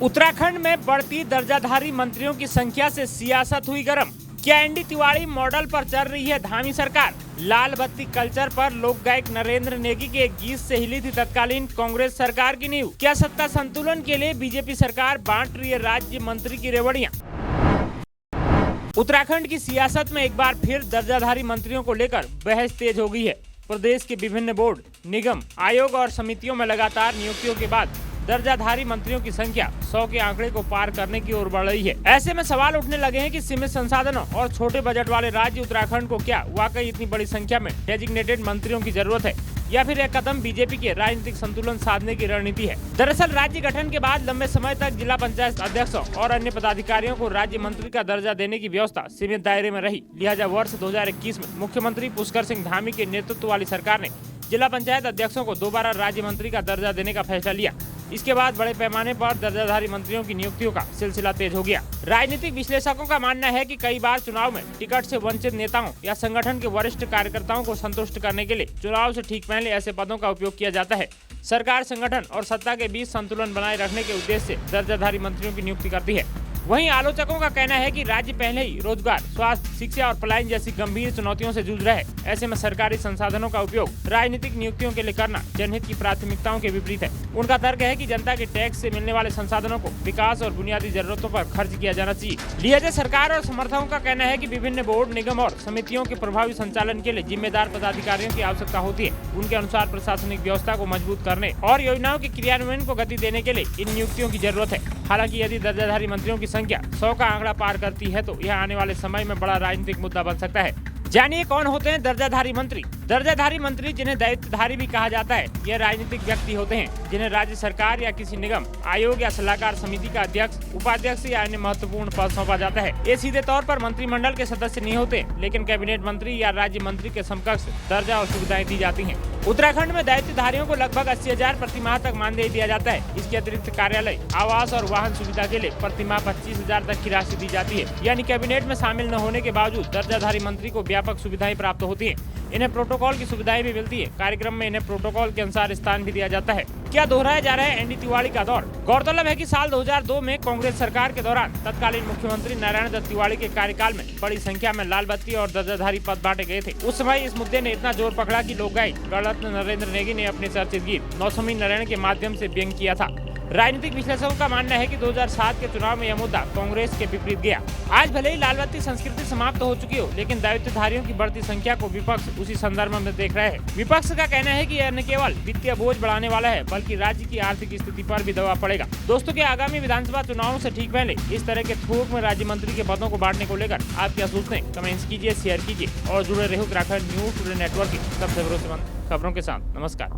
उत्तराखंड में बढ़ती दर्जाधारी मंत्रियों की संख्या से सियासत हुई गर्म। क्या एनडी तिवारी मॉडल पर चल रही है धामी सरकार? लाल बत्ती कल्चर पर लोक गायक नरेंद्र नेगी के गीत से हिली थी तत्कालीन कांग्रेस सरकार की नींव। क्या सत्ता संतुलन के लिए बीजेपी सरकार बांट रही है राज्य मंत्री की रेवड़ियां? उत्तराखंड की सियासत में एक बार फिर दर्जाधारी मंत्रियों को लेकर बहस तेज हो गई है। प्रदेश के विभिन्न बोर्ड, निगम, आयोग और समितियों में लगातार नियुक्तियों के बाद दर्जाधारी मंत्रियों की संख्या 100 के आंकड़े को पार करने की ओर बढ़ रही है। ऐसे में सवाल उठने लगे हैं कि सीमित संसाधनों और छोटे बजट वाले राज्य उत्तराखंड को क्या वाकई इतनी बड़ी संख्या में डेजिग्नेटेड मंत्रियों की जरूरत है, या फिर यह कदम बीजेपी के राजनीतिक संतुलन साधने की रणनीति है। दरअसल राज्य गठन के बाद लंबे समय तक जिला पंचायत अध्यक्षों और अन्य पदाधिकारियों को राज्य मंत्री का दर्जा देने की व्यवस्था सीमित दायरे में रही। लिहाजा वर्ष 2021 में मुख्यमंत्री पुष्कर सिंह धामी के नेतृत्व वाली सरकार ने जिला पंचायत अध्यक्षों को दोबारा राज्य मंत्री का दर्जा देने का फैसला लिया। इसके बाद बड़े पैमाने पर दर्जाधारी मंत्रियों की नियुक्तियों का सिलसिला तेज हो गया। राजनीतिक विश्लेषकों का मानना है कि कई बार चुनाव में टिकट से वंचित नेताओं या संगठन के वरिष्ठ कार्यकर्ताओं को संतुष्ट करने के लिए चुनाव से ठीक पहले ऐसे पदों का उपयोग किया जाता है। सरकार संगठन और सत्ता के बीच संतुलन बनाए रखने के उद्देश्य से दर्जाधारी मंत्रियों की नियुक्ति करती है। वहीं आलोचकों का कहना है कि राज्य पहले ही रोजगार, स्वास्थ्य, शिक्षा और पलायन जैसी गंभीर चुनौतियों से जूझ रहे हैं। ऐसे में सरकारी संसाधनों का उपयोग राजनीतिक नियुक्तियों के लिए करना जनहित की प्राथमिकताओं के विपरीत है। उनका तर्क है कि जनता के टैक्स से मिलने वाले संसाधनों को विकास और बुनियादी जरूरतों पर खर्च किया जाना चाहिए। लिहाजा सरकार और समर्थकों का कहना है कि विभिन्न बोर्ड, निगम और समितियों के प्रभावी संचालन के लिए जिम्मेदार पदाधिकारियों की आवश्यकता होती है। उनके अनुसार प्रशासनिक व्यवस्था को मजबूत करने और योजनाओं के क्रियान्वयन को गति देने के लिए इन नियुक्तियों की जरूरत है। हालांकि यदि दर्जाधारी मंत्रियों की संख्या 100 का आंकड़ा पार करती है तो यह आने वाले समय में बड़ा राजनीतिक मुद्दा बन सकता है। जानिए कौन होते हैं दर्जाधारी मंत्री। दर्जाधारी मंत्री, जिन्हें दायित्वधारी भी कहा जाता है, यह राजनीतिक व्यक्ति होते हैं जिन्हें राज्य सरकार या किसी निगम, आयोग या सलाहकार समिति का अध्यक्ष, उपाध्यक्ष या अन्य महत्वपूर्ण पद सौंपा जाता है। ये सीधे तौर पर मंत्रिमंडल के सदस्य नहीं होते, लेकिन कैबिनेट मंत्री या राज्य मंत्री के समकक्ष दर्जा और सुविधाएं दी जाती हैं। उत्तराखंड में दायित्वधारियों को लगभग 80,000 प्रतिमाह तक मानदेय दिया जाता है। इसके अतिरिक्त कार्यालय, आवास और वाहन सुविधा के लिए प्रतिमाह 25,000 तक की राशि दी जाती है। यानी कैबिनेट में शामिल न होने के बावजूद दर्जाधारी मंत्री को व्यापक सुविधाएं प्राप्त होती है। इन्हें प्रोटोकॉल की सुविधाएं भी मिलती है। कार्यक्रम में इन्हें प्रोटोकॉल के अनुसार स्थान भी दिया जाता है। क्या दोहराया जा रहा है एनडी तिवारी का दौर? गौरतलब है कि साल 2002 में कांग्रेस सरकार के दौरान तत्कालीन मुख्यमंत्री नारायण दत्त तिवारी के कार्यकाल में बड़ी संख्या में लाल बत्ती और दर्जाधारी पद बांटे गए थे। उस समय इस मुद्दे ने इतना जोर पकड़ा कि लोक गायक गणरत्न नरेंद्र नेगी ने अपने चर्चित गीत नौसमी नारायण के माध्यम से व्यंग किया था। राजनीतिक विश्लेषकों का मानना है कि 2007 के चुनाव में यह मुद्दा कांग्रेस के विपरीत गया। आज भले ही लाल बत्ती संस्कृति समाप्त हो चुकी हो, लेकिन दायित्वधारियों की बढ़ती संख्या को विपक्ष उसी संदर्भ में देख रहे हैं। विपक्ष का कहना है कि यह न केवल वित्तीय बोझ बढ़ाने वाला है, बल्कि राज्य की आर्थिक स्थिति पर भी दबाव पड़ेगा। दोस्तों, के आगामी विधानसभा चुनावों से ठीक पहले इस तरह के थोक में राज्य मंत्री के पदों को बांटने को लेकर आप क्या सोचते हैं? कमेंट्स कीजिए, शेयर कीजिए और जुड़े रहे उत्तराखंड न्यूज़ टुडे नेटवर्क की सबसे भरोसेमंद खबरों के साथ। नमस्कार।